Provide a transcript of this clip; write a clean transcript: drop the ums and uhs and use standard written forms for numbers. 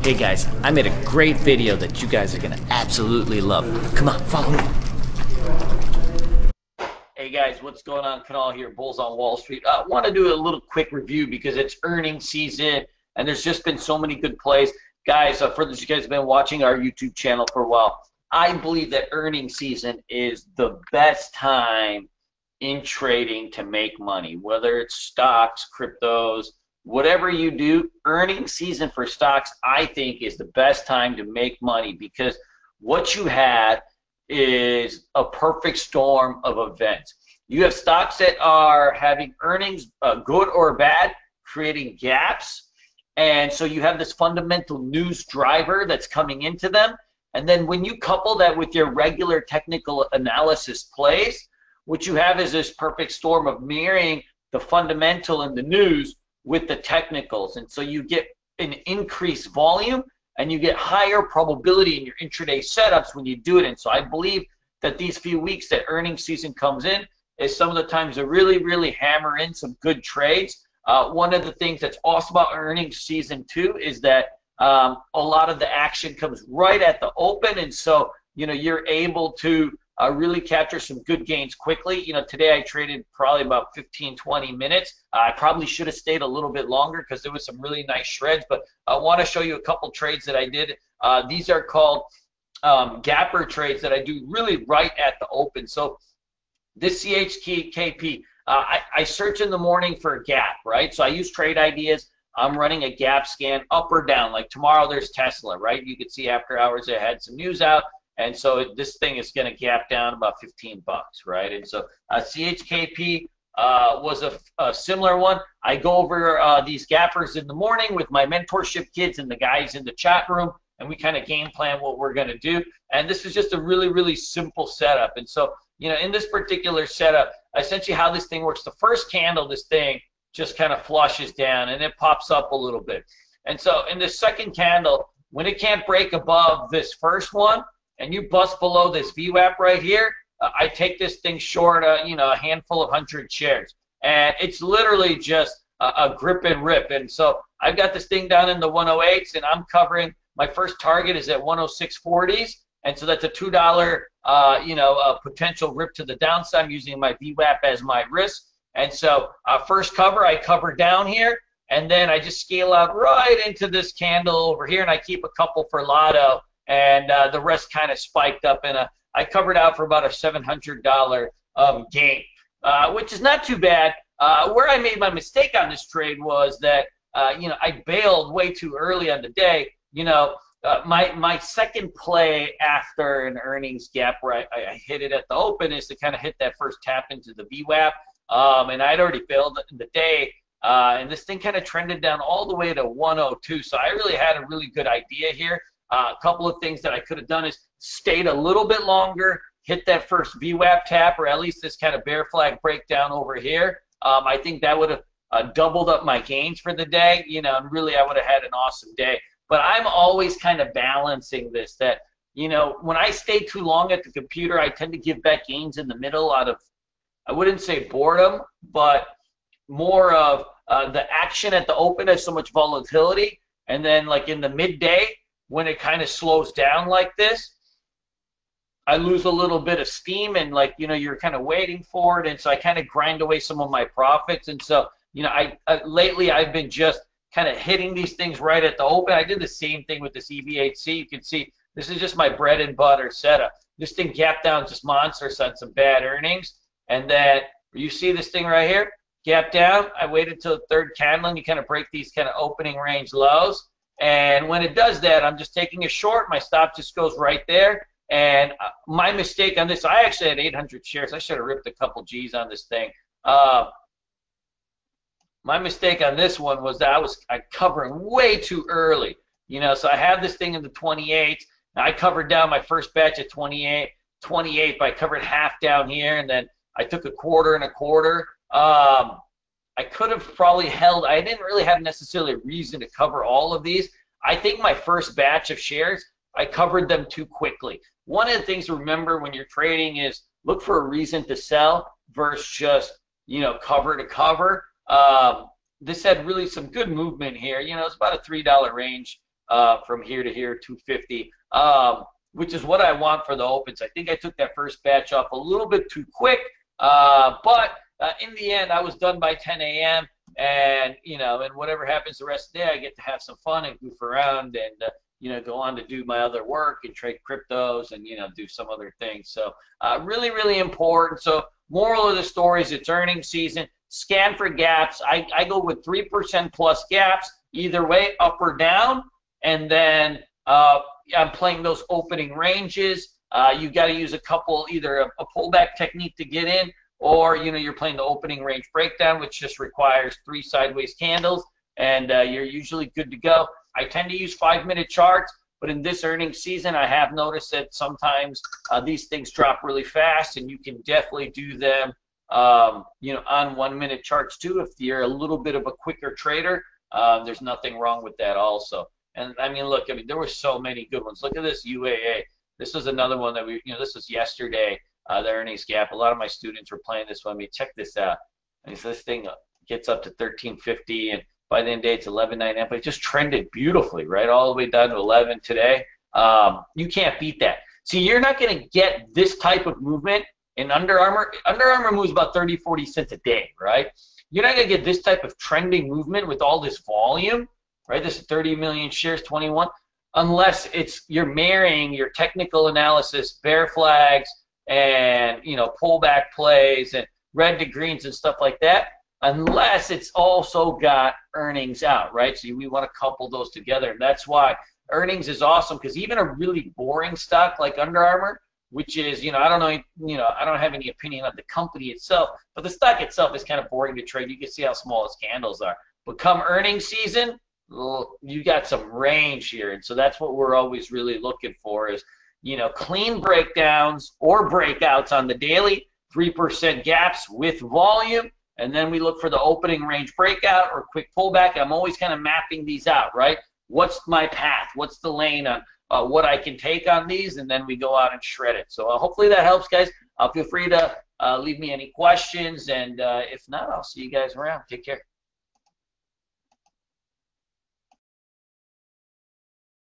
Hey guys, I made a great video that you guys are gonna absolutely love. Come on, follow me. Hey guys, what's going on? Kunal here, Bulls on Wall Street. I want to do a little quick review because it's earnings season and there's just been so many good plays. Guys, for those of you guys who have been watching our YouTube channel for a while, I believe that earnings season is the best time in trading to make money, whether it's stocks, cryptos, whatever you do. Earnings season for stocks, I think, is the best time to make money because what you had is a perfect storm of events. You have stocks that are having earnings, good or bad, creating gaps, and so you have this fundamental news driver that's coming into them. And then when you couple that with your regular technical analysis plays, what you have is this perfect storm of mirroring the fundamental and the news with the technicals. And so you get an increased volume and you get higher probability in your intraday setups when you do it. And so I believe that these few weeks that earnings season comes in is some of the times to really hammer in some good trades. One of the things that's awesome about earnings season too is that a lot of the action comes right at the open, and so you're able to really capture some good gains quickly. Today I traded probably about 15-20 minutes. I probably should have stayed a little bit longer because there was some really nice shreds, but I want to show you a couple trades that I did. These are called gapper trades that I do really right at the open. So this Zhkp, I search in the morning for a gap, right? So I use trade ideas. I'm running a gap scan up or down. Like tomorrow there's Tesla, right? You can see after hours they had some news out. And so this thing is going to gap down about 15 bucks, right? And so Zhkp was a similar one. I go over these gappers in the morning with my mentorship kids and the guys in the chat room, and we kind of game plan what we're going to do. And this is just a really simple setup. And so, in this particular setup, essentially how this thing works, the first candle, this thing just kind of flushes down and it pops up a little bit. And so in the second candle, when it can't break above this first one, and you bust below this VWAP right here, I take this thing short, a handful of 100 shares. And it's literally just a grip and rip. And so I've got this thing down in the 108s, and I'm covering, my first target is at 106.40s. And so that's a $2, potential rip to the downside. I'm using my VWAP as my risk. And so first cover, I cover down here. And then I just scale out right into this candle over here, and I keep a couple for Lotto. And the rest kind of spiked up, and I covered out for about a $700 gain, which is not too bad. Where I made my mistake on this trade was that I bailed way too early on the day. My second play after an earnings gap where I hit it at the open is to kind of hit that first tap into the VWAP, and I'd already bailed in the day. And this thing kind of trended down all the way to 102, so I really had a really good idea here. A couple of things that I could have done is stayed a little bit longer, hit that first VWAP tap, or at least this kind of bear flag breakdown over here. I think that would have doubled up my gains for the day, and really I would have had an awesome day. But I'm always kind of balancing this, that, when I stay too long at the computer, I tend to give back gains in the middle out of, I wouldn't say boredom, but more of the action at the open has so much volatility. And then like in the midday, when it kind of slows down like this, I lose a little bit of steam, and you're kind of waiting for it, and so I kind of grind away some of my profits. And so lately I've been just kind of hitting these things right at the open. I did the same thing with this EVHC. You can see this is just my bread and butter setup. This thing gapped down just monstrous on some bad earnings, and then you see this thing right here, gap down. I waited till the third candle, and you kind of break these kind of opening range lows. And when it does that, I'm just taking a short. My stop just goes right there. And my mistake on this, I actually had 800 shares. I should have ripped a couple G's on this thing. My mistake on this one was that I covering way too early. So I have this thing in the 28. Now I covered down my first batch at 28, but I covered half down here, and then I took a quarter and a quarter. I could have probably held. I didn't really have necessarily a reason to cover all of these. I think my first batch of shares, I covered them too quickly. One of the things to remember when you're trading is look for a reason to sell versus just, cover to cover. This had really some good movement here. It's about a $3 range from here to here, 250, which is what I want for the opens. I think I took that first batch off a little bit too quick, but in the end, I was done by 10 a.m. And, and whatever happens the rest of the day, I get to have some fun and goof around and, go on to do my other work and trade cryptos and, do some other things. So really, really important. So moral of the story is it's earnings season. Scan for gaps. I go with 3% plus gaps, either way, up or down. And then I'm playing those opening ranges. You got to use a couple, either a pullback technique to get in, or you're playing the opening range breakdown, which just requires 3 sideways candles, and you're usually good to go. I tend to use 5-minute charts, but in this earnings season, I have noticed that sometimes these things drop really fast, and you can definitely do them, on 1-minute charts too. If you're a little bit of a quicker trader, there's nothing wrong with that also. And look, there were so many good ones. Look at this UAA. This was another one that this was yesterday. The earnings gap. A lot of my students were playing this one. Check this out. And so this thing gets up to 1350, and by the end of the day, it's 11.99. But it just trended beautifully, right, all the way down to 11 today. You can't beat that. See, you're not going to get this type of movement in Under Armour. Under Armour moves about 30, 40 cents a day, right? You're not going to get this type of trending movement with all this volume, right? This is 30 million shares, 21, unless you're marrying your technical analysis, bear flags, and pullback plays and red to greens and stuff like that, unless it's also got earnings out, right? So we want to couple those together, and that's why earnings is awesome, because even a really boring stock like Under Armour, which is I don't know, I don't have any opinion on the company itself, but the stock itself is kind of boring to trade. You can see how small its candles are, but come earnings season, you got some range here, and so that's what we're always really looking for is clean breakdowns or breakouts on the daily, 3% gaps with volume, and then we look for the opening range breakout or quick pullback. I'm always kind of mapping these out, right? What's my path? What's the lane on what I can take on these? And then we go out and shred it. So hopefully that helps, guys. Feel free to leave me any questions, and if not, I'll see you guys around. Take care.